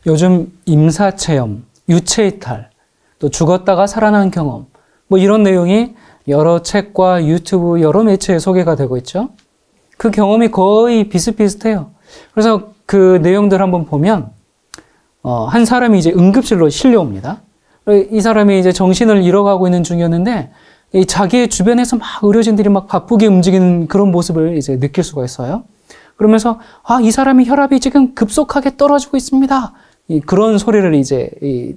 요즘 임사체험, 유체이탈, 또 죽었다가 살아난 경험, 뭐 이런 내용이 여러 책과 유튜브 여러 매체에 소개가 되고 있죠. 그 경험이 거의 비슷비슷해요. 그래서 그 내용들 한번 보면 한 사람이 이제 응급실로 실려옵니다. 이 사람이 이제 정신을 잃어가고 있는 중이었는데 자기의 주변에서 막 의료진들이 막 바쁘게 움직이는 그런 모습을 이제 느낄 수가 있어요. 그러면서 이 사람이 혈압이 지금 급속하게 떨어지고 있습니다. 그런 소리를 이제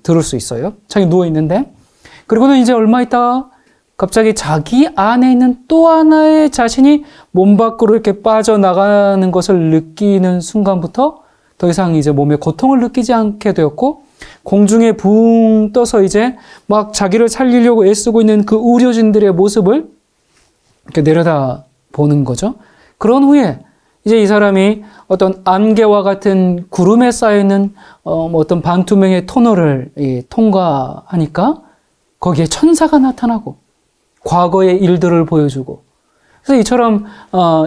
들을 수 있어요. 자기 누워 있는데, 그리고는 이제 얼마 있다가 갑자기 자기 안에 있는 또 하나의 자신이 몸 밖으로 이렇게 빠져나가는 것을 느끼는 순간부터 더 이상 이제 몸에 고통을 느끼지 않게 되었고, 공중에 붕 떠서 이제 막 자기를 살리려고 애쓰고 있는 그 의료진들의 모습을 이렇게 내려다 보는 거죠. 그런 후에 이제 이 사람이 어떤 안개와 같은 구름에 쌓여있는 어떤 반투명의 터널을 통과하니까 거기에 천사가 나타나고 과거의 일들을 보여주고, 그래서 이처럼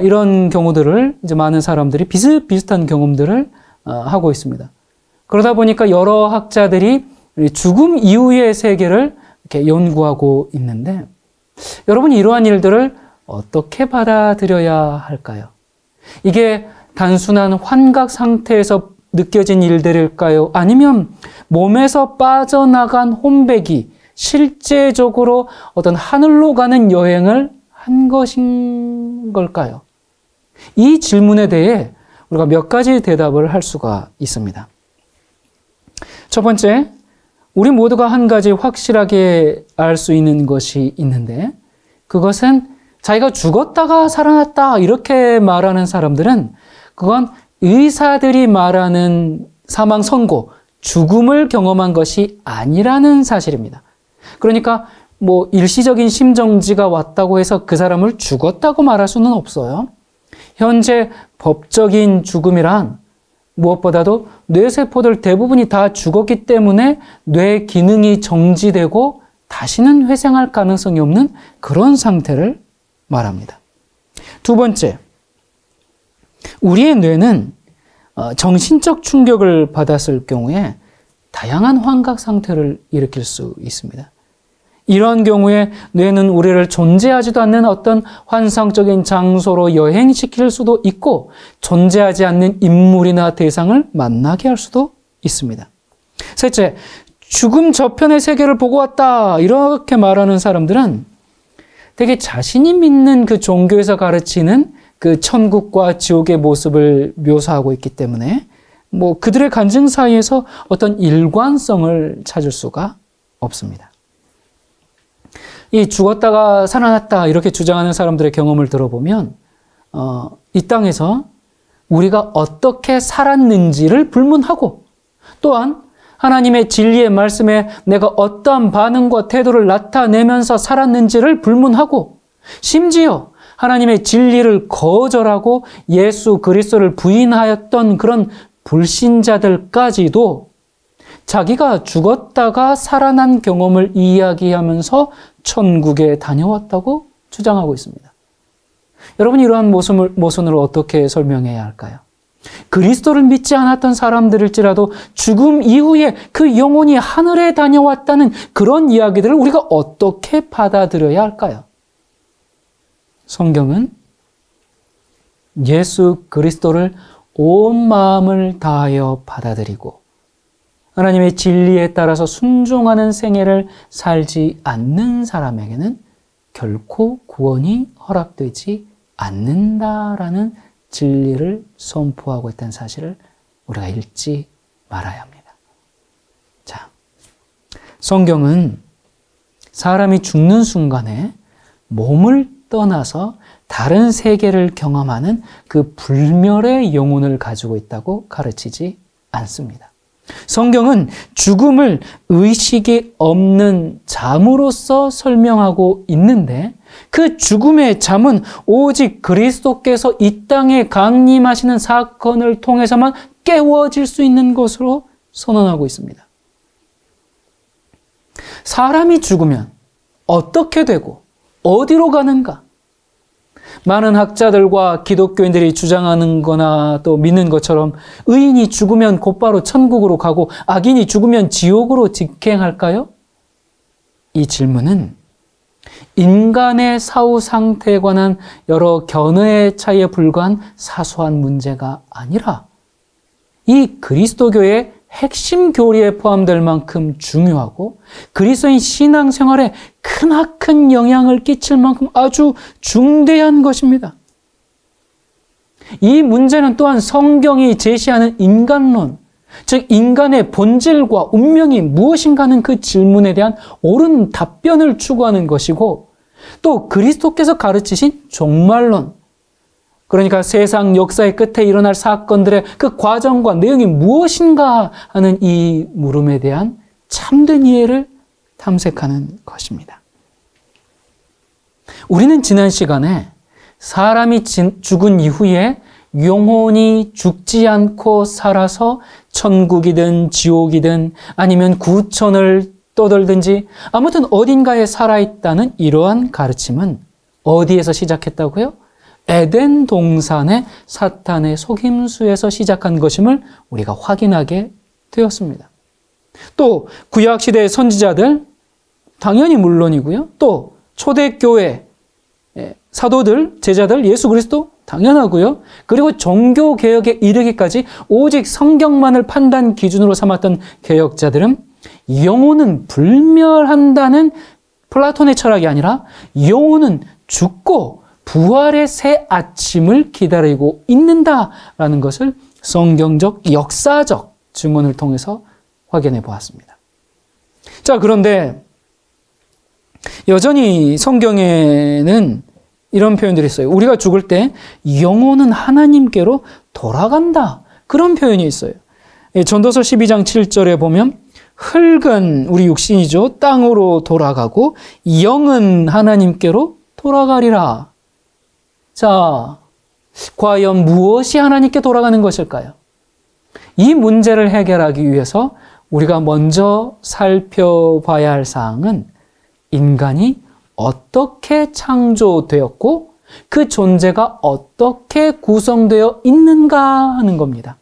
이런 경우들을 이제 많은 사람들이 비슷비슷한 경험들을 하고 있습니다. 그러다 보니까 여러 학자들이 죽음 이후의 세계를 이렇게 연구하고 있는데, 여러분이 이러한 일들을 어떻게 받아들여야 할까요? 이게 단순한 환각 상태에서 느껴진 일들일까요? 아니면 몸에서 빠져나간 혼백이 실제적으로 어떤 하늘로 가는 여행을 한 것인 걸까요? 이 질문에 대해 우리가 몇 가지 대답을 할 수가 있습니다. 첫 번째, 우리 모두가 한 가지 확실하게 알 수 있는 것이 있는데, 그것은 자기가 죽었다가 살아났다 이렇게 말하는 사람들은 그건 의사들이 말하는 사망 선고, 죽음을 경험한 것이 아니라는 사실입니다. 그러니까 뭐 일시적인 심정지가 왔다고 해서 그 사람을 죽었다고 말할 수는 없어요. 현재 법적인 죽음이란 무엇보다도 뇌세포들 대부분이 다 죽었기 때문에 뇌 기능이 정지되고 다시는 회생할 가능성이 없는 그런 상태를 말합니다. 두 번째, 우리의 뇌는 정신적 충격을 받았을 경우에 다양한 환각 상태를 일으킬 수 있습니다. 이런 경우에 뇌는 우리를 존재하지도 않는 어떤 환상적인 장소로 여행시킬 수도 있고, 존재하지 않는 인물이나 대상을 만나게 할 수도 있습니다. 셋째, 죽음 저편의 세계를 보고 왔다 이렇게 말하는 사람들은 되게 자신이 믿는 그 종교에서 가르치는 그 천국과 지옥의 모습을 묘사하고 있기 때문에 뭐 그들의 간증 사이에서 어떤 일관성을 찾을 수가 없습니다. 이 죽었다가 살아났다 이렇게 주장하는 사람들의 경험을 들어보면 이 땅에서 우리가 어떻게 살았는지를 불문하고, 또한 하나님의 진리의 말씀에 내가 어떠한 반응과 태도를 나타내면서 살았는지를 불문하고, 심지어 하나님의 진리를 거절하고 예수 그리스도를 부인하였던 그런 불신자들까지도 자기가 죽었다가 살아난 경험을 이야기하면서 천국에 다녀왔다고 주장하고 있습니다. 여러분, 이러한 모순을 어떻게 설명해야 할까요? 그리스도를 믿지 않았던 사람들일지라도 죽음 이후에 그 영혼이 하늘에 다녀왔다는 그런 이야기들을 우리가 어떻게 받아들여야 할까요? 성경은 예수 그리스도를 온 마음을 다하여 받아들이고 하나님의 진리에 따라서 순종하는 생애를 살지 않는 사람에게는 결코 구원이 허락되지 않는다라는 진리를 선포하고 있다는 사실을 우리가 잊지 말아야 합니다. 자, 성경은 사람이 죽는 순간에 몸을 떠나서 다른 세계를 경험하는 그 불멸의 영혼을 가지고 있다고 가르치지 않습니다. 성경은 죽음을 의식이 없는 잠으로서 설명하고 있는데, 그 죽음의 잠은 오직 그리스도께서 이 땅에 강림하시는 사건을 통해서만 깨워질 수 있는 것으로 선언하고 있습니다. 사람이 죽으면 어떻게 되고 어디로 가는가? 많은 학자들과 기독교인들이 주장하는 거나 또 믿는 것처럼 의인이 죽으면 곧바로 천국으로 가고 악인이 죽으면 지옥으로 직행할까요? 이 질문은 인간의 사후 상태에 관한 여러 견해의 차이에 불과한 사소한 문제가 아니라 이 그리스도교의 핵심 교리에 포함될 만큼 중요하고 그리스도인 신앙생활에 크나큰 영향을 끼칠 만큼 아주 중대한 것입니다. 이 문제는 또한 성경이 제시하는 인간론, 즉 인간의 본질과 운명이 무엇인가 하는 그 질문에 대한 옳은 답변을 추구하는 것이고 또 그리스도께서 가르치신 종말론, 그러니까 세상 역사의 끝에 일어날 사건들의 그 과정과 내용이 무엇인가 하는 이 물음에 대한 참된 이해를 탐색하는 것입니다. 우리는 지난 시간에 사람이 죽은 이후에 영혼이 죽지 않고 살아서 천국이든 지옥이든 아니면 구천을 떠돌든지 아무튼 어딘가에 살아있다는 이러한 가르침은 어디에서 시작했다고요? 에덴 동산의 사탄의 속임수에서 시작한 것임을 우리가 확인하게 되었습니다. 또 구약시대의 선지자들 당연히 물론이고요. 또 초대교회 사도들, 제자들, 예수 그리스도 당연하고요. 그리고 종교개혁에 이르기까지 오직 성경만을 판단 기준으로 삼았던 개혁자들은 영혼은 불멸한다는 플라톤의 철학이 아니라 영혼은 죽고 부활의 새 아침을 기다리고 있는다라는 것을 성경적, 역사적 증언을 통해서 확인해 보았습니다. 자, 그런데 여전히 성경에는 이런 표현들이 있어요. 우리가 죽을 때 영혼은 하나님께로 돌아간다. 그런 표현이 있어요. 전도서 12장 7절에 보면 흙은 우리 육신이죠. 땅으로 돌아가고 영은 하나님께로 돌아가리라. 자, 과연 무엇이 하나님께 돌아가는 것일까요? 이 문제를 해결하기 위해서 우리가 먼저 살펴봐야 할 사항은 인간이 어떻게 창조되었고 그 존재가 어떻게 구성되어 있는가 하는 겁니다.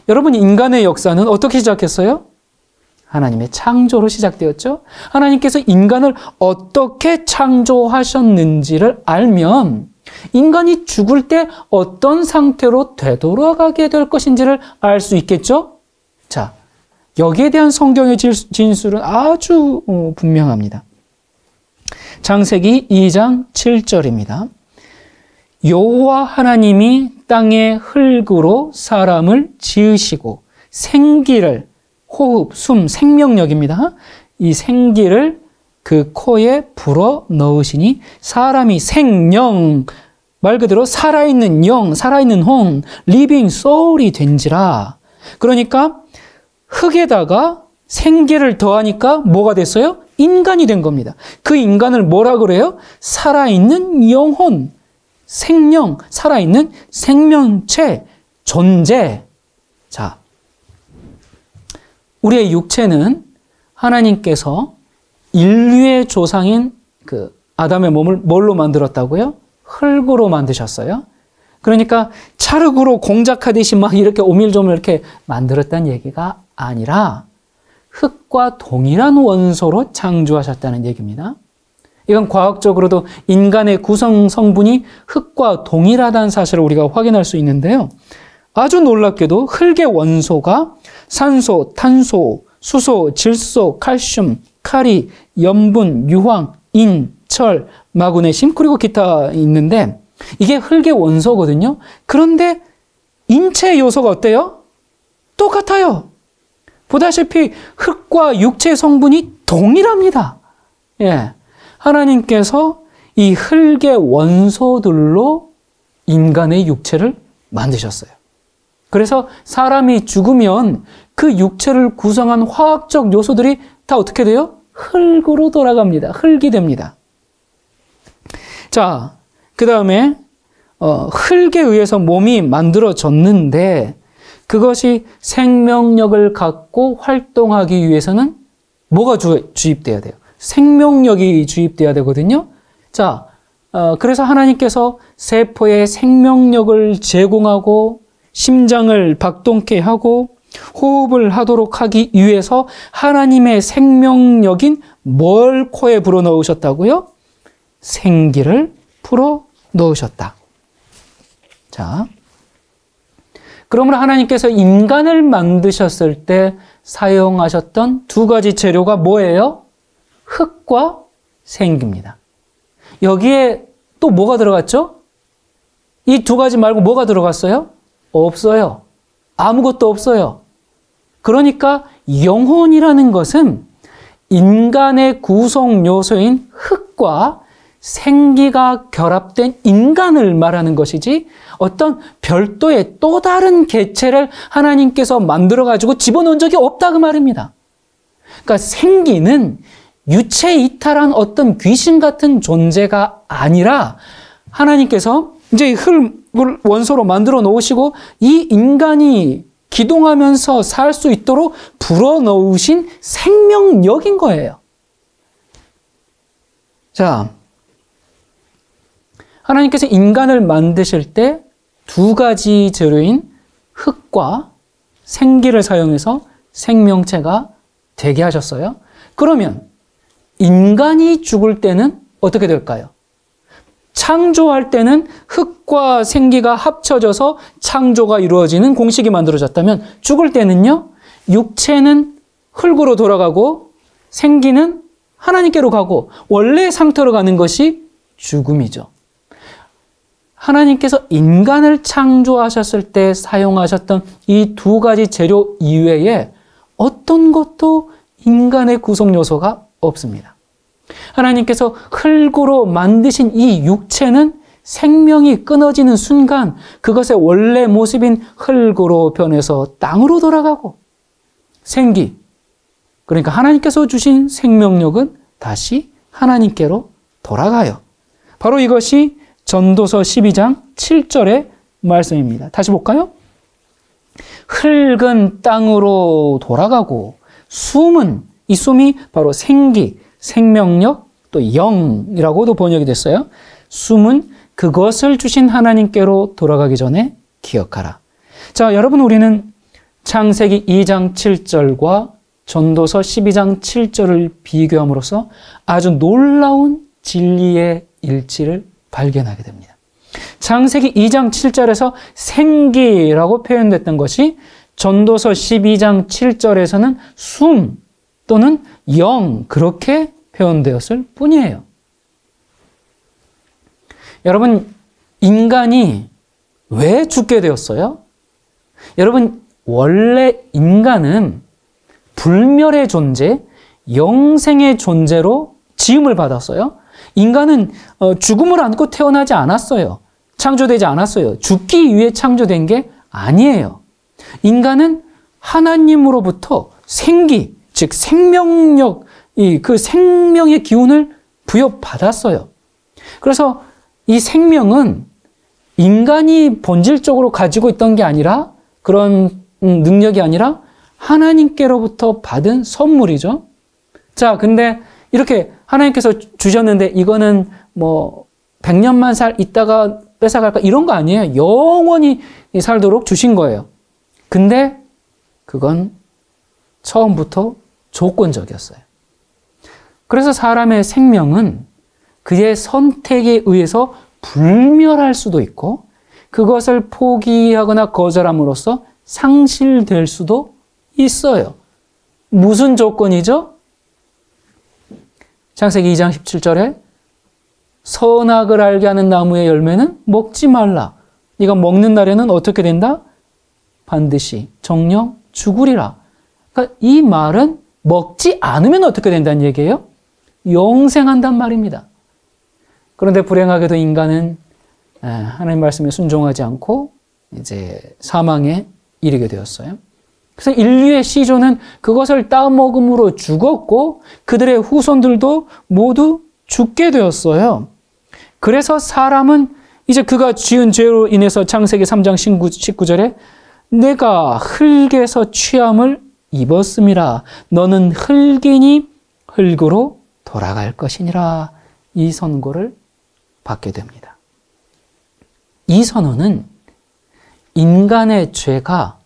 여러분, 인간의 역사는 어떻게 시작했어요? 하나님의 창조로 시작되었죠. 하나님께서 인간을 어떻게 창조하셨는지를 알면 인간이 죽을 때 어떤 상태로 되돌아가게 될 것인지를 알 수 있겠죠? 자, 여기에 대한 성경의 진술은 아주 분명합니다. 창세기 2장 7절입니다. 여호와 하나님이 땅의 흙으로 사람을 지으시고 생기를, 호흡, 숨, 생명력입니다. 이 생기를 그 코에 불어 넣으시니 사람이 생령, 말 그대로 살아있는 영, 살아있는 혼, living soul이 된지라. 그러니까 흙에다가 생기를 더하니까 뭐가 됐어요? 인간이 된 겁니다. 그 인간을 뭐라 그래요? 살아있는 영혼, 생명, 살아있는 생명체, 존재. 자, 우리의 육체는 하나님께서 인류의 조상인 그 아담의 몸을 뭘로 만들었다고요? 흙으로 만드셨어요. 그러니까 찰흙으로 공작하듯이 막 이렇게 오밀조밀 이렇게 만들었다는 얘기가 아니라 흙과 동일한 원소로 창조하셨다는 얘기입니다. 이건 과학적으로도 인간의 구성 성분이 흙과 동일하다는 사실을 우리가 확인할 수 있는데요. 아주 놀랍게도 흙의 원소가 산소, 탄소, 수소, 질소, 칼슘, 카리, 염분, 유황, 인, 철, 마그네슘, 그리고 기타 있는데 이게 흙의 원소거든요. 그런데 인체 요소가 어때요? 똑같아요. 보다시피 흙과 육체 성분이 동일합니다. 예. 하나님께서 이 흙의 원소들로 인간의 육체를 만드셨어요. 그래서 사람이 죽으면 그 육체를 구성한 화학적 요소들이 다 어떻게 돼요? 흙으로 돌아갑니다. 흙이 됩니다. 자, 그 다음에 흙에 의해서 몸이 만들어졌는데 그것이 생명력을 갖고 활동하기 위해서는 뭐가 주입돼야 돼요? 생명력이 주입돼야 되거든요. 자, 그래서 하나님께서 세포에 생명력을 제공하고 심장을 박동케 하고 호흡을 하도록 하기 위해서 하나님의 생명력인 뭘 코에 불어넣으셨다고요? 생기를 불어넣으셨다. 자, 그러므로 하나님께서 인간을 만드셨을 때 사용하셨던 두 가지 재료가 뭐예요? 흙과 생기입니다. 여기에 또 뭐가 들어갔죠? 이 두 가지 말고 뭐가 들어갔어요? 없어요. 아무것도 없어요. 그러니까 영혼이라는 것은 인간의 구성 요소인 흙과 생기가 결합된 인간을 말하는 것이지 어떤 별도의 또 다른 개체를 하나님께서 만들어가지고 집어넣은 적이 없다 그 말입니다. 그러니까 생기는 유체 이탈한 어떤 귀신 같은 존재가 아니라 하나님께서 이제 흙을 원소로 만들어 놓으시고 이 인간이 기동하면서 살 수 있도록 불어넣으신 생명력인 거예요. 자, 하나님께서 인간을 만드실 때 두 가지 재료인 흙과 생기를 사용해서 생명체가 되게 하셨어요. 그러면 인간이 죽을 때는 어떻게 될까요? 창조할 때는 흙과 생기가 합쳐져서 창조가 이루어지는 공식이 만들어졌다면 죽을 때는요, 육체는 흙으로 돌아가고 생기는 하나님께로 가고 원래 상태로 가는 것이 죽음이죠. 하나님께서 인간을 창조하셨을 때 사용하셨던 이 두 가지 재료 이외에 어떤 것도 인간의 구성 요소가 없습니다. 하나님께서 흙으로 만드신 이 육체는 생명이 끊어지는 순간 그것의 원래 모습인 흙으로 변해서 땅으로 돌아가고 생기, 그러니까 하나님께서 주신 생명력은 다시 하나님께로 돌아가요. 바로 이것이 전도서 12장 7절의 말씀입니다. 다시 볼까요? 흙은 땅으로 돌아가고 숨은, 이 숨이 바로 생기, 생명력, 또 영이라고도 번역이 됐어요. 숨은 그것을 주신 하나님께로 돌아가기 전에 기억하라. 자, 여러분, 우리는 창세기 2장 7절과 전도서 12장 7절을 비교함으로써 아주 놀라운 진리의 일치를 발견하게 됩니다. 창세기 2장 7절에서 생기라고 표현됐던 것이 전도서 12장 7절에서는 숨 또는 영, 그렇게 표현되었을 뿐이에요. 여러분, 인간이 왜 죽게 되었어요? 여러분, 원래 인간은 불멸의 존재, 영생의 존재로 지음을 받았어요. 인간은 죽음을 안고 태어나지 않았어요. 창조되지 않았어요. 죽기 위해 창조된 게 아니에요. 인간은 하나님으로부터 생기, 즉 생명력, 그 생명의 기운을 부여받았어요. 그래서 이 생명은 인간이 본질적으로 가지고 있던 게 아니라, 그런 능력이 아니라 하나님께로부터 받은 선물이죠. 자, 근데 이렇게 하나님께서 주셨는데 이거는 뭐 100년만 있다가 뺏어갈까 이런 거 아니에요. 영원히 살도록 주신 거예요. 근데 그건 처음부터 조건적이었어요. 그래서 사람의 생명은 그의 선택에 의해서 불멸할 수도 있고 그것을 포기하거나 거절함으로써 상실될 수도 있어요. 무슨 조건이죠? 창세기 2장 17절에 선악을 알게 하는 나무의 열매는 먹지 말라. 네가 먹는 날에는 어떻게 된다? 반드시 정령 죽으리라. 그러니까 이 말은 먹지 않으면 어떻게 된다는 얘기예요? 영생한단 말입니다. 그런데 불행하게도 인간은 하나님 말씀에 순종하지 않고 이제 사망에 이르게 되었어요. 그래서 인류의 시조는 그것을 따먹음으로 죽었고 그들의 후손들도 모두 죽게 되었어요. 그래서 사람은 이제 그가 지은 죄로 인해서 창세기 3장 19절에 내가 흙에서 취함을 입었음이라 너는 흙이니 흙으로 돌아갈 것이니라 이 선고를 받게 됩니다. 이 선언은 인간의 죄가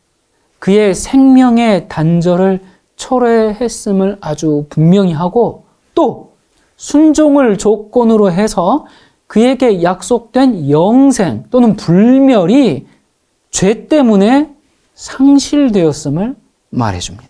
그의 생명의 단절을 초래했음을 아주 분명히 하고 또 순종을 조건으로 해서 그에게 약속된 영생 또는 불멸이 죄 때문에 상실되었음을 말해줍니다.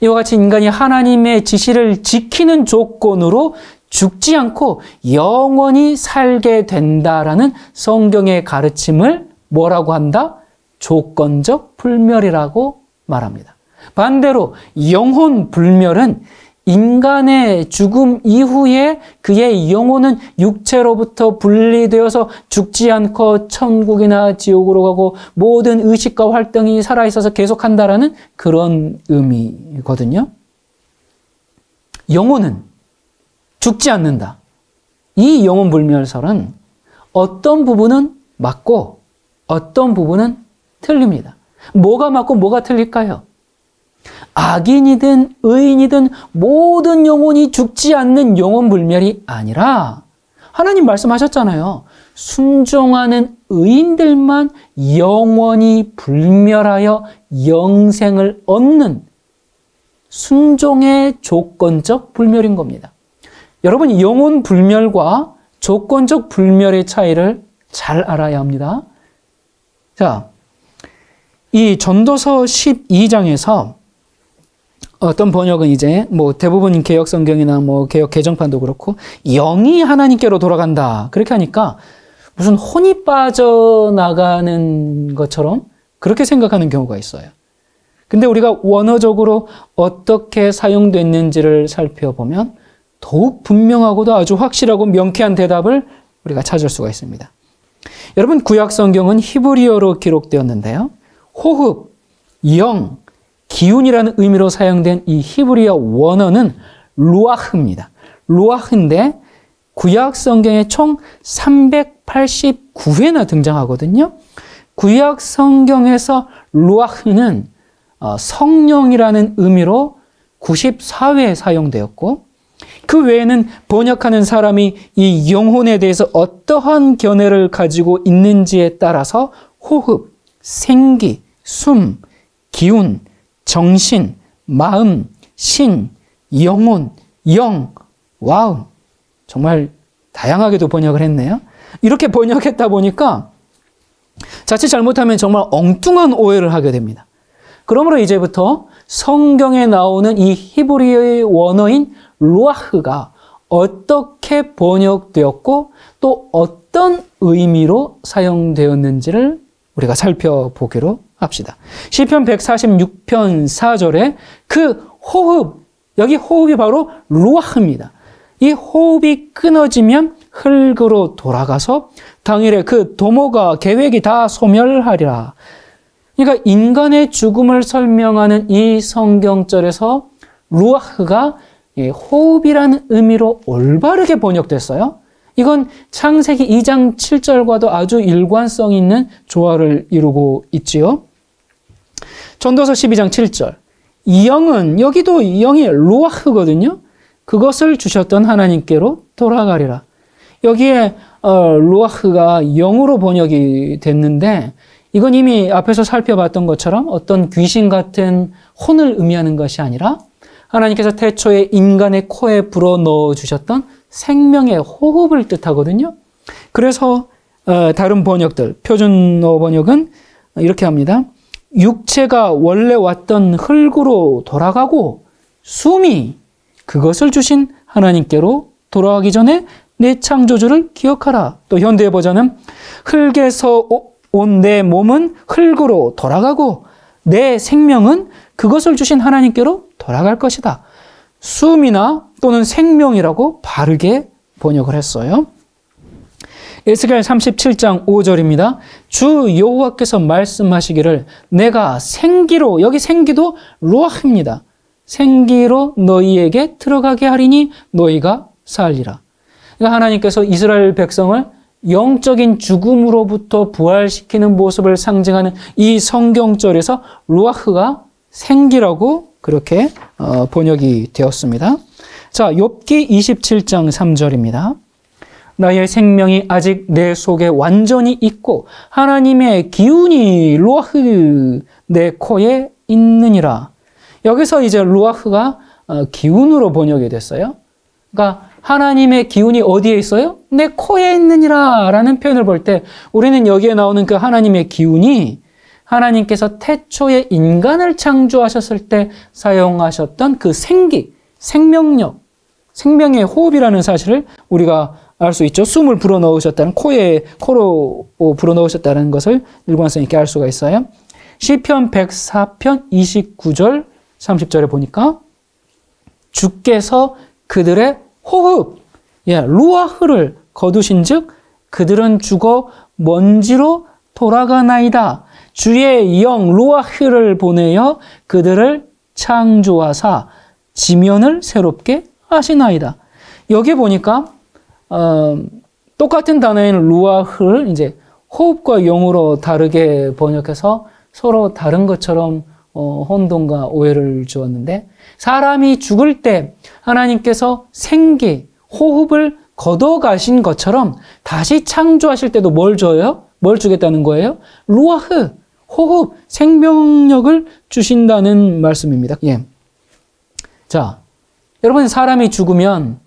이와 같이 인간이 하나님의 지시를 지키는 조건으로 죽지 않고 영원히 살게 된다라는 성경의 가르침을 뭐라고 한다? 조건적 불멸이라고 말합니다. 반대로 영혼 불멸은 인간의 죽음 이후에 그의 영혼은 육체로부터 분리되어서 죽지 않고 천국이나 지옥으로 가고 모든 의식과 활동이 살아있어서 계속한다라는 그런 의미거든요. 영혼은 죽지 않는다. 이 영혼 불멸설은 어떤 부분은 맞고 어떤 부분은 틀립니다. 뭐가 맞고 뭐가 틀릴까요? 악인이든 의인이든 모든 영혼이 죽지 않는 영혼 불멸이 아니라 하나님 말씀하셨잖아요. 순종하는 의인들만 영원히 불멸하여 영생을 얻는 순종의 조건적 불멸인 겁니다. 여러분, 영혼 불멸과 조건적 불멸의 차이를 잘 알아야 합니다. 자, 이 전도서 12장에서 어떤 번역은 이제 대부분 개역 성경이나 개역 개정판도 그렇고 영이 하나님께로 돌아간다 그렇게 하니까 무슨 혼이 빠져나가는 것처럼 그렇게 생각하는 경우가 있어요. 근데 우리가 원어적으로 어떻게 사용됐는지를 살펴보면 더욱 분명하고도 아주 확실하고 명쾌한 대답을 우리가 찾을 수가 있습니다. 여러분, 구약 성경은 히브리어로 기록되었는데요. 호흡, 영, 기운이라는 의미로 사용된 이 히브리어 원어는 루아흐입니다. 루아흐인데 구약 성경에 총 389회나 등장하거든요. 구약 성경에서 루아흐는 성령이라는 의미로 94회 사용되었고 그 외에는 번역하는 사람이 이 영혼에 대해서 어떠한 견해를 가지고 있는지에 따라서 호흡, 생기, 숨, 기운, 정신, 마음, 신, 영혼, 영, 와우, 정말 다양하게도 번역을 했네요. 이렇게 번역했다 보니까 자칫 잘못하면 정말 엉뚱한 오해를 하게 됩니다. 그러므로 이제부터 성경에 나오는 이 히브리어의 원어인 루아흐가 어떻게 번역되었고 또 어떤 의미로 사용되었는지를 우리가 살펴보기로 합시다. 시편 146편 4절에 그 호흡, 여기 호흡이 바로 루아흐입니다. 이 호흡이 끊어지면 흙으로 돌아가서 당일에 그 도모가 계획이 다 소멸하리라. 그러니까 인간의 죽음을 설명하는 이 성경절에서 루아흐가 호흡이라는 의미로 올바르게 번역됐어요. 이건 창세기 2장 7절과도 아주 일관성 있는 조화를 이루고 있지요. 전도서 12장 7절. 이 영은, 여기도 이 영이 루아흐거든요. 그것을 주셨던 하나님께로 돌아가리라. 여기에 루아흐가 영으로 번역이 됐는데 이건 이미 앞에서 살펴봤던 것처럼 어떤 귀신 같은 혼을 의미하는 것이 아니라 하나님께서 태초에 인간의 코에 불어넣어 주셨던 생명의 호흡을 뜻하거든요. 그래서 다른 번역들, 표준어 번역은 이렇게 합니다. 육체가 원래 왔던 흙으로 돌아가고 숨이 그것을 주신 하나님께로 돌아가기 전에 내 창조주를 기억하라. 또 현대 버전은 흙에서 온 내 몸은 흙으로 돌아가고 내 생명은 그것을 주신 하나님께로 돌아갈 것이다. 숨이나 또는 생명이라고 바르게 번역을 했어요. 에스겔 37장 5절입니다. 주 여호와께서 말씀하시기를 내가 생기로, 여기 생기도 루아흐입니다. 생기로 너희에게 들어가게 하리니 너희가 살리라. 그러니까 하나님께서 이스라엘 백성을 영적인 죽음으로부터 부활시키는 모습을 상징하는 이 성경절에서 루아흐가 생기라고 그렇게 번역이 되었습니다. 자, 욥기 27장 3절입니다. 나의 생명이 아직 내 속에 완전히 있고 하나님의 기운이 루아흐 내 코에 있느니라. 여기서 이제 루아흐가 기운으로 번역이 됐어요. 그러니까 하나님의 기운이 어디에 있어요? 내 코에 있느니라 라는 표현을 볼 때 우리는 여기에 나오는 그 하나님의 기운이 하나님께서 태초에 인간을 창조하셨을 때 사용하셨던 그 생기, 생명력, 생명의 호흡이라는 사실을 우리가 알 수 있죠. 숨을 불어넣으셨다는, 코로 불어넣으셨다는 것을 일관성 있게 알 수가 있어요. 시편 104편 29절 30절에 보니까 주께서 그들의 호흡, 루아흐를 거두신 즉 그들은 죽어 먼지로 돌아가나이다. 주의 영 루아흐를 보내어 그들을 창조하사 지면을 새롭게 하시나이다. 여기 보니까 똑같은 단어인 루아흐를 이제 호흡과 영으로 다르게 번역해서 서로 다른 것처럼 혼동과 오해를 주었는데, 사람이 죽을 때 하나님께서 생기, 호흡을 걷어가신 것처럼 다시 창조하실 때도 뭘 줘요? 뭘 주겠다는 거예요? 루아흐, 호흡, 생명력을 주신다는 말씀입니다. 예. 자, 여러분, 사람이 죽으면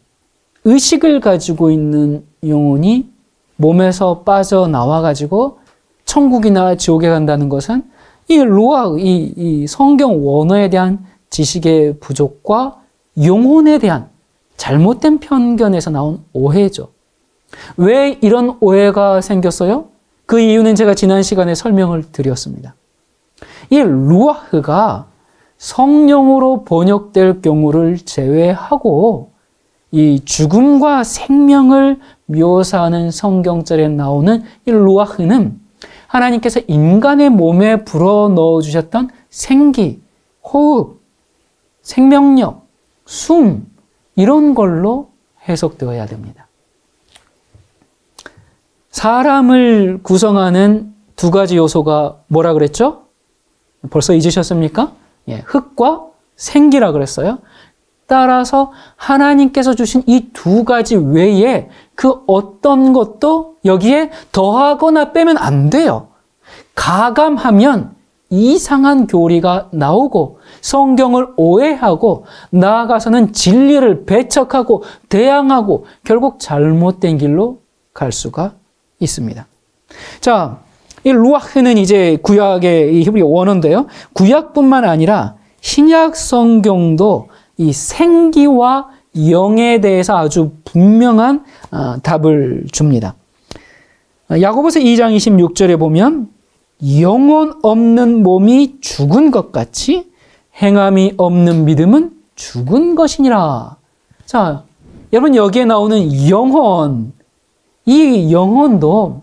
의식을 가지고 있는 영혼이 몸에서 빠져나와가지고 천국이나 지옥에 간다는 것은 이 루아흐, 이 성경 원어에 대한 지식의 부족과 영혼에 대한 잘못된 편견에서 나온 오해죠. 왜 이런 오해가 생겼어요? 그 이유는 제가 지난 시간에 설명을 드렸습니다. 이 루아흐가 성령으로 번역될 경우를 제외하고 이 죽음과 생명을 묘사하는 성경절에 나오는 이 루아흐는 하나님께서 인간의 몸에 불어넣어 주셨던 생기, 호흡, 생명력, 숨 이런 걸로 해석되어야 됩니다. 사람을 구성하는 두 가지 요소가 뭐라 그랬죠? 벌써 잊으셨습니까? 흙과 생기라 그랬어요. 따라서 하나님께서 주신 이 두 가지 외에 그 어떤 것도 여기에 더하거나 빼면 안 돼요. 가감하면 이상한 교리가 나오고 성경을 오해하고 나아가서는 진리를 배척하고 대항하고 결국 잘못된 길로 갈 수가 있습니다. 자, 이 루아흐는 이제 구약의 이 히브리 원어인데요. 구약뿐만 아니라 신약 성경도 이 생기와 영에 대해서 아주 분명한 답을 줍니다. 야고보서 2장 26절에 보면 영혼 없는 몸이 죽은 것 같이 행함이 없는 믿음은 죽은 것이니라. 자, 여러분 여기에 나오는 영혼, 이 영혼도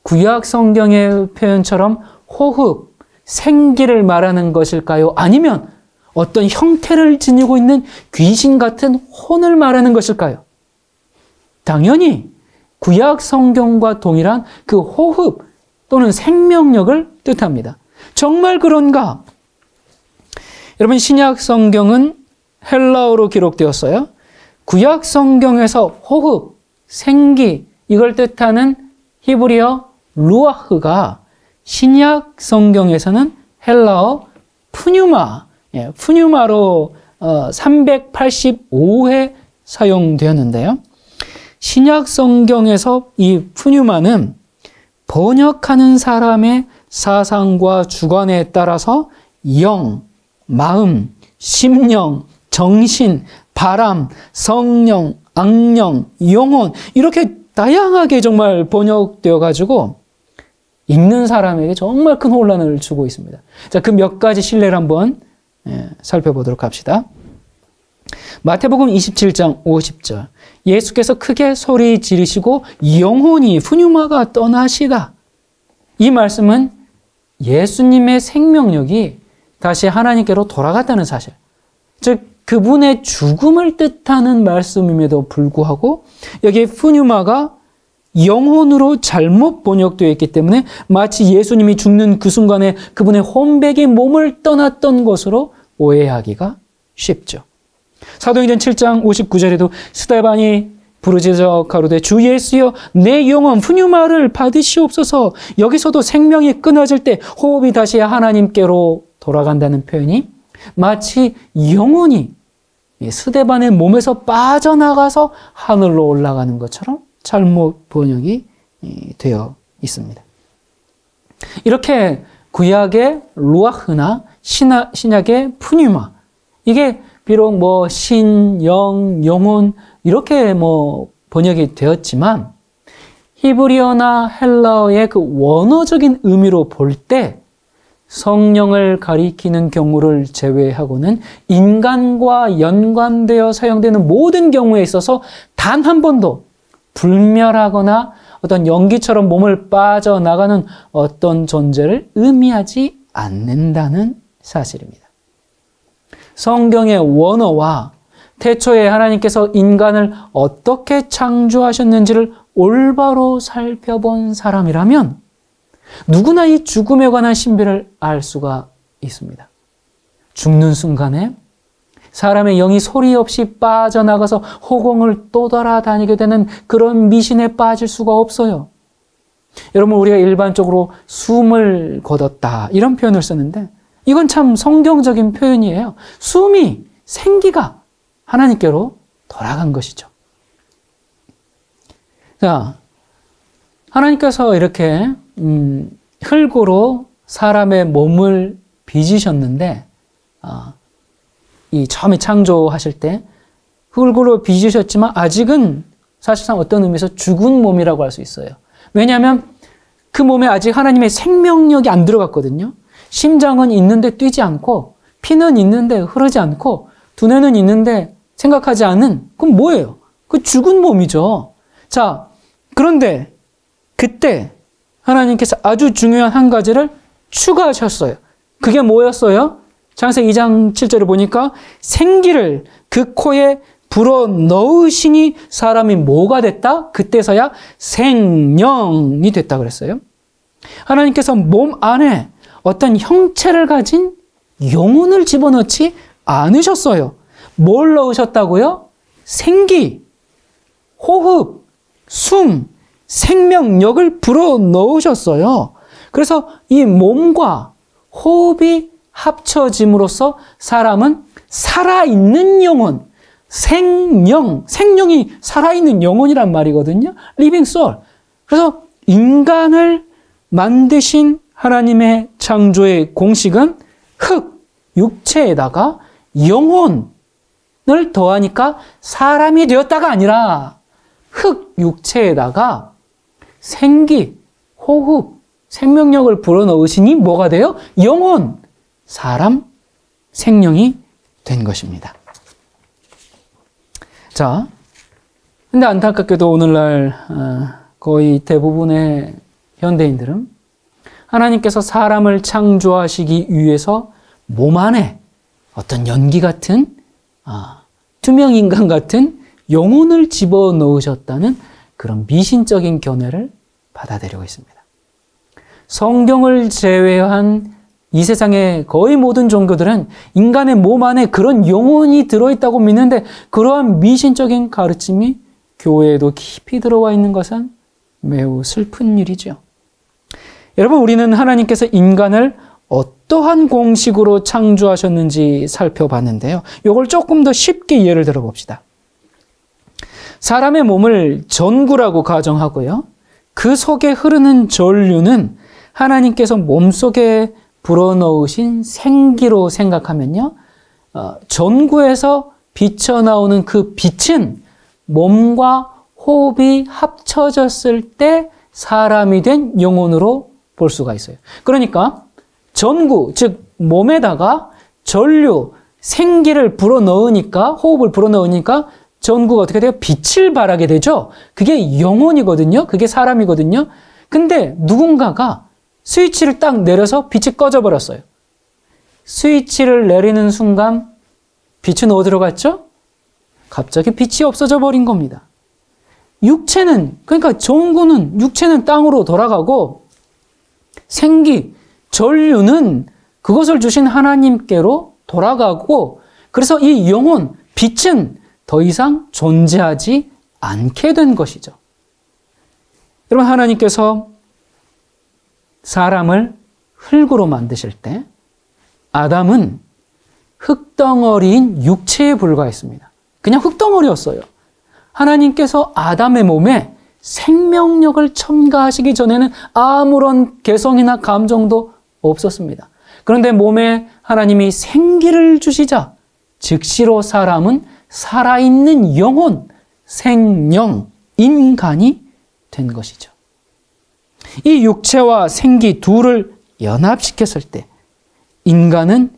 구약 성경의 표현처럼 호흡, 생기를 말하는 것일까요? 아니면 어떤 형태를 지니고 있는 귀신 같은 혼을 말하는 것일까요? 당연히 구약 성경과 동일한 그 호흡 또는 생명력을 뜻합니다. 정말 그런가? 여러분, 신약 성경은 헬라어로 기록되었어요. 구약 성경에서 호흡, 생기 이걸 뜻하는 히브리어 루아흐가 신약 성경에서는 헬라어 푸뉴마, 푸뉴마로 385회 사용되었는데요. 신약 성경에서 이 푸뉴마는 번역하는 사람의 사상과 주관에 따라서 영, 마음, 심령, 정신, 바람, 성령, 악령, 영혼 이렇게 다양하게 정말 번역되어 가지고 읽는 사람에게 정말 큰 혼란을 주고 있습니다. 자, 그 몇 가지 신뢰를 한번 살펴보도록 합시다. 마태복음 27장 50절. 예수께서 크게 소리 지르시고 영혼이 푸뉴마가 떠나시다. 이 말씀은 예수님의 생명력이 다시 하나님께로 돌아갔다는 사실. 즉 그분의 죽음을 뜻하는 말씀임에도 불구하고 여기에 푸뉴마가 영혼으로 잘못 번역되어 있기 때문에 마치 예수님이 죽는 그 순간에 그분의 혼백이 몸을 떠났던 것으로 오해하기가 쉽죠. 사도행전 7장 59절에도 스데반이 부르짖어 가로되 주 예수여 내 영혼 푸뉴마를 받으시옵소서. 여기서도 생명이 끊어질 때 호흡이 다시 하나님께로 돌아간다는 표현이 마치 영혼이 스데반의 몸에서 빠져나가서 하늘로 올라가는 것처럼 잘못 번역이 되어 있습니다. 이렇게 구약의 루아흐나 신약의 푸뉴마, 이게 비록 뭐 신, 영, 영혼 이렇게 뭐 번역이 되었지만 히브리어나 헬라어의 그 원어적인 의미로 볼 때 성령을 가리키는 경우를 제외하고는 인간과 연관되어 사용되는 모든 경우에 있어서 단 한 번도 불멸하거나 어떤 연기처럼 몸을 빠져나가는 어떤 존재를 의미하지 않는다는 사실입니다. 성경의 원어와 태초에 하나님께서 인간을 어떻게 창조하셨는지를 올바로 살펴본 사람이라면 누구나 이 죽음에 관한 신비를 알 수가 있습니다. 죽는 순간에 사람의 영이 소리 없이 빠져나가서 허공을 떠돌아다니게 되는 그런 미신에 빠질 수가 없어요. 여러분, 우리가 일반적으로 숨을 거뒀다 이런 표현을 쓰는데 이건 참 성경적인 표현이에요. 숨이, 생기가 하나님께로 돌아간 것이죠. 자, 하나님께서 이렇게 흙으로 사람의 몸을 빚으셨는데 이 처음에 창조하실 때 흙으로 빚으셨지만 아직은 사실상 어떤 의미에서 죽은 몸이라고 할 수 있어요. 왜냐하면 그 몸에 아직 하나님의 생명력이 안 들어갔거든요. 심장은 있는데 뛰지 않고, 피는 있는데 흐르지 않고, 두뇌는 있는데 생각하지 않는, 그럼 뭐예요? 그 죽은 몸이죠. 자, 그런데 그때 하나님께서 아주 중요한 한 가지를 추가하셨어요. 그게 뭐였어요? 창세기 2장 7절을 보니까 생기를 그 코에 불어 넣으시니 사람이 뭐가 됐다? 그때서야 생령이 됐다 그랬어요. 하나님께서 몸 안에 어떤 형체를 가진 영혼을 집어넣지 않으셨어요. 뭘 넣으셨다고요? 생기, 호흡, 숨, 생명력을 불어 넣으셨어요. 그래서 이 몸과 호흡이 합쳐짐으로써 사람은 살아있는 영혼, 생명이 살아있는 영혼이란 말이거든요. living soul. 그래서 인간을 만드신 하나님의 창조의 공식은 흙, 육체에다가 영혼을 더하니까 사람이 되었다가 아니라 흙, 육체에다가 생기, 호흡, 생명력을 불어넣으시니 뭐가 돼요? 영혼, 사람, 생명이 된 것입니다. 자, 근데 안타깝게도 오늘날 거의 대부분의 현대인들은 하나님께서 사람을 창조하시기 위해서 몸 안에 어떤 연기 같은 투명인간 같은 영혼을 집어넣으셨다는 그런 미신적인 견해를 받아들이고 있습니다. 성경을 제외한 이 세상의 거의 모든 종교들은 인간의 몸 안에 그런 영혼이 들어있다고 믿는데 그러한 미신적인 가르침이 교회에도 깊이 들어와 있는 것은 매우 슬픈 일이죠. 여러분, 우리는 하나님께서 인간을 어떠한 공식으로 창조하셨는지 살펴봤는데요. 이걸 조금 더 쉽게 예를 들어봅시다. 사람의 몸을 전구라고 가정하고요. 그 속에 흐르는 전류는 하나님께서 몸속에 불어넣으신 생기로 생각하면요. 전구에서 비쳐나오는 그 빛은 몸과 호흡이 합쳐졌을 때 사람이 된 영혼으로 볼 수가 있어요. 그러니까 전구, 즉 몸에다가 전류, 생기를 불어넣으니까, 호흡을 불어넣으니까 전구가 어떻게 돼요? 빛을 발하게 되죠. 그게 영혼이거든요. 그게 사람이거든요. 근데 누군가가 스위치를 딱 내려서 빛이 꺼져 버렸어요. 스위치를 내리는 순간 빛은 어디로 갔죠? 갑자기 빛이 없어져 버린 겁니다. 육체는, 그러니까 전구는, 육체는 땅으로 돌아가고 생기, 전류는 그것을 주신 하나님께로 돌아가고, 그래서 이 영혼, 빛은 더 이상 존재하지 않게 된 것이죠. 여러분, 하나님께서 사람을 흙으로 만드실 때 아담은 흙덩어리인 육체에 불과했습니다. 그냥 흙덩어리였어요. 하나님께서 아담의 몸에 생명력을 첨가하시기 전에는 아무런 개성이나 감정도 없었습니다. 그런데 몸에 하나님이 생기를 주시자 즉시로 사람은 살아있는 영혼, 생명, 인간이 된 것이죠. 이 육체와 생기 둘을 연합시켰을 때 인간은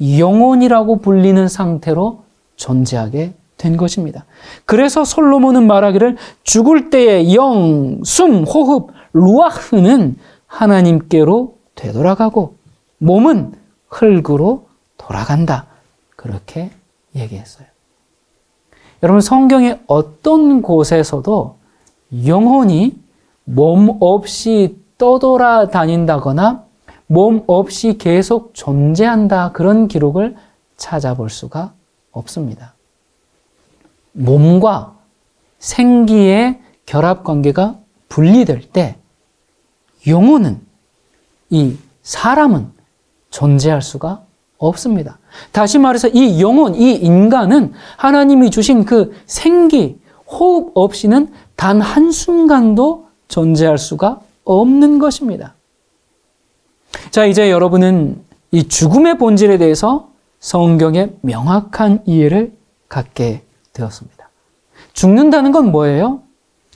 영혼이라고 불리는 상태로 존재하게 된 것입니다. 그래서 솔로몬은 말하기를 죽을 때의 영, 숨, 호흡, 루아흐는 하나님께로 되돌아가고 몸은 흙으로 돌아간다. 그렇게 얘기했어요. 여러분, 성경의 어떤 곳에서도 영혼이 몸 없이 떠돌아다닌다거나 몸 없이 계속 존재한다, 그런 기록을 찾아볼 수가 없습니다. 몸과 생기의 결합관계가 분리될 때 영혼은, 이 사람은 존재할 수가 없습니다. 다시 말해서 이 영혼, 이 인간은 하나님이 주신 그 생기, 호흡 없이는 단 한순간도 존재할 수가 없는 것입니다. 자, 이제 여러분은 이 죽음의 본질에 대해서 성경의 명확한 이해를 갖게 되었습니다. 죽는다는 건 뭐예요?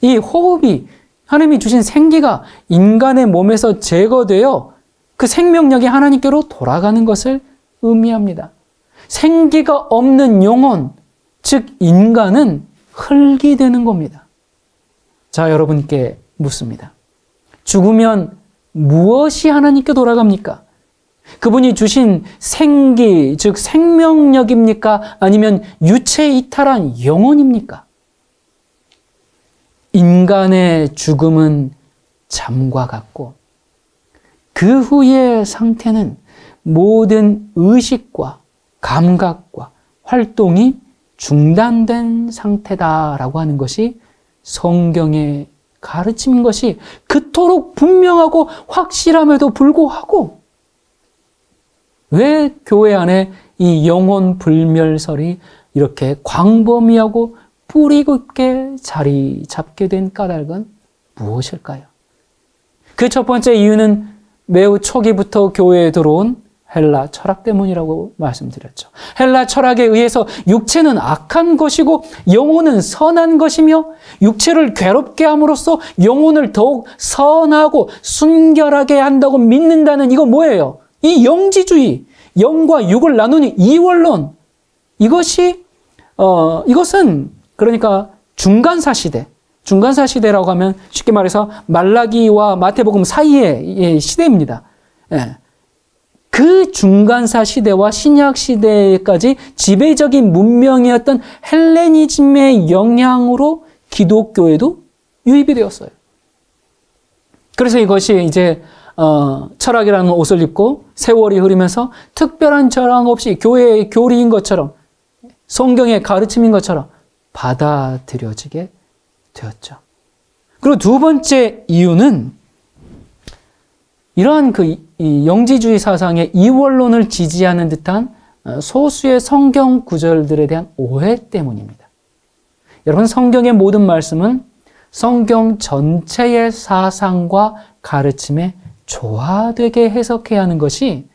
이 호흡이, 하나님이 주신 생기가 인간의 몸에서 제거되어 그 생명력이 하나님께로 돌아가는 것을 의미합니다. 생기가 없는 영혼, 즉 인간은 흙이 되는 겁니다. 자, 여러분께 묻습니다. 죽으면 무엇이 하나님께 돌아갑니까? 그분이 주신 생기, 즉 생명력입니까? 아니면 유체 이탈한 영혼입니까? 인간의 죽음은 잠과 같고 그 후의 상태는 모든 의식과 감각과 활동이 중단된 상태다라고 하는 것이 성경의 가르침인 것이 그토록 분명하고 확실함에도 불구하고 왜 교회 안에 이 영혼 불멸설이 이렇게 광범위하고 뿌리 깊게 자리 잡게 된 까닭은 무엇일까요? 그 첫 번째 이유는 매우 초기부터 교회에 들어온 헬라 철학 때문이라고 말씀드렸죠. 헬라 철학에 의해서 육체는 악한 것이고 영혼은 선한 것이며 육체를 괴롭게 함으로써 영혼을 더욱 선하고 순결하게 한다고 믿는다는, 이거 뭐예요? 이 영지주의, 영과 육을 나누는 이원론, 이것은 그러니까 중간사 시대라고 하면 쉽게 말해서 말라기와 마태복음 사이의 시대입니다. 예. 그 중간사 시대와 신약 시대까지 지배적인 문명이었던 헬레니즘의 영향으로 기독교에도 유입이 되었어요. 그래서 이것이 이제 철학이라는 옷을 입고 세월이 흐르면서 특별한 저항 없이 교회의 교리인 것처럼, 성경의 가르침인 것처럼 받아들여지게 되었죠. 그리고 두 번째 이유는 이러한 이 영지주의 사상의 이원론을 지지하는 듯한 소수의 성경 구절들에 대한 오해 때문입니다. 여러분, 성경의 모든 말씀은 성경 전체의 사상과 가르침에 조화되게 해석해야 하는 것이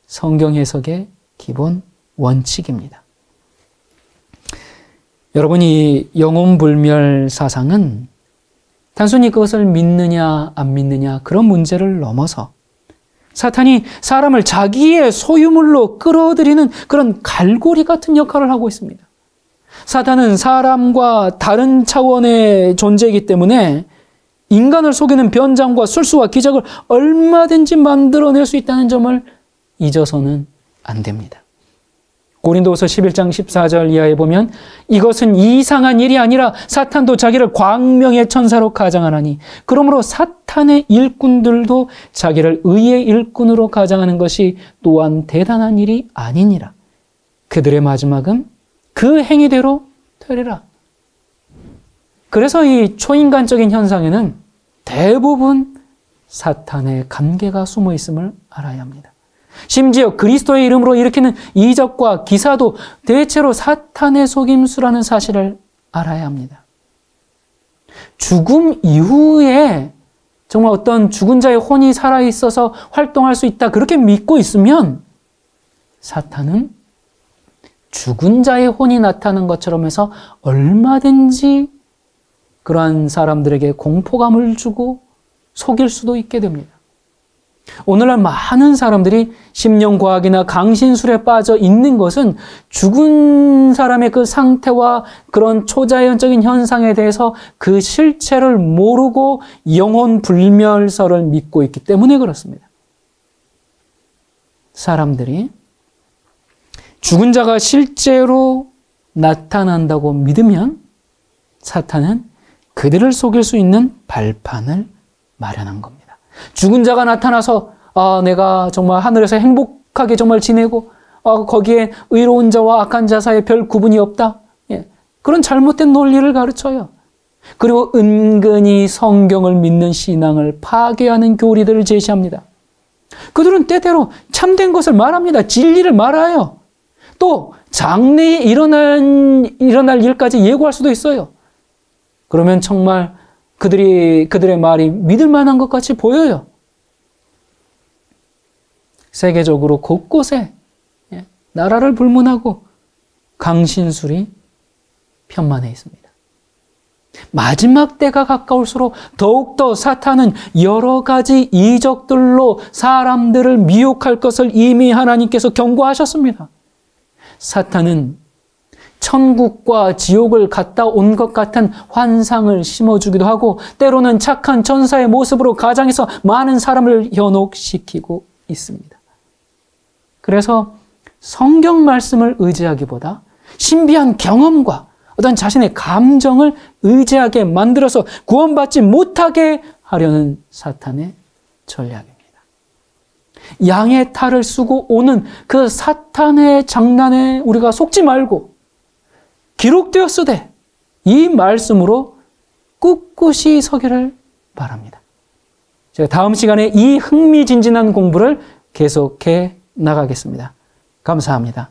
성경 해석의 기본 원칙입니다. 여러분, 이 영혼불멸 사상은 단순히 그것을 믿느냐 안 믿느냐 그런 문제를 넘어서 사탄이 사람을 자기의 소유물로 끌어들이는 그런 갈고리 같은 역할을 하고 있습니다. 사탄은 사람과 다른 차원의 존재이기 때문에 인간을 속이는 변장과 술수와 기적을 얼마든지 만들어낼 수 있다는 점을 잊어서는 안 됩니다. 고린도후서 11장 14절 이하에 보면 이것은 이상한 일이 아니라 사탄도 자기를 광명의 천사로 가장하나니 그러므로 사탄의 일꾼들도 자기를 의의 일꾼으로 가장하는 것이 또한 대단한 일이 아니니라. 그들의 마지막은 그 행위대로 되리라. 그래서 이 초인간적인 현상에는 대부분 사탄의 관계가 숨어 있음을 알아야 합니다. 심지어 그리스도의 이름으로 일으키는 이적과 기사도 대체로 사탄의 속임수라는 사실을 알아야 합니다. 죽음 이후에 정말 어떤 죽은 자의 혼이 살아있어서 활동할 수 있다, 그렇게 믿고 있으면 사탄은 죽은 자의 혼이 나타나는 것처럼 해서 얼마든지 그러한 사람들에게 공포감을 주고 속일 수도 있게 됩니다. 오늘날 많은 사람들이 심령과학이나 강신술에 빠져 있는 것은 죽은 사람의 그 상태와 그런 초자연적인 현상에 대해서 그 실체를 모르고 영혼 불멸설을 믿고 있기 때문에 그렇습니다. 사람들이 죽은 자가 실제로 나타난다고 믿으면 사탄은 그들을 속일 수 있는 발판을 마련한 겁니다. 죽은 자가 나타나서 내가 정말 하늘에서 행복하게 정말 지내고 거기에 의로운 자와 악한 자 사이에 별 구분이 없다. 그런 잘못된 논리를 가르쳐요. 그리고 은근히 성경을 믿는 신앙을 파괴하는 교리들을 제시합니다. 그들은 때때로 참된 것을 말합니다. 진리를 말해요. 또 장래에 일어날 일까지 예고할 수도 있어요. 그러면 정말 그들의 말이 믿을 만한 것 같이 보여요. 세계적으로 곳곳에 나라를 불문하고 강신술이 편만해 있습니다. 마지막 때가 가까울수록 더욱더 사탄은 여러 가지 이적들로 사람들을 미혹할 것을 이미 하나님께서 경고하셨습니다. 사탄은 천국과 지옥을 갔다 온 것 같은 환상을 심어주기도 하고 때로는 착한 천사의 모습으로 가장해서 많은 사람을 현혹시키고 있습니다. 그래서 성경 말씀을 의지하기보다 신비한 경험과 어떤 자신의 감정을 의지하게 만들어서 구원받지 못하게 하려는 사탄의 전략입니다. 양의 탈을 쓰고 오는 그 사탄의 장난에 우리가 속지 말고 기록되었으되 이 말씀으로 꿋꿋이 서기를 바랍니다. 제가 다음 시간에 이 흥미진진한 공부를 계속해 나가겠습니다. 감사합니다.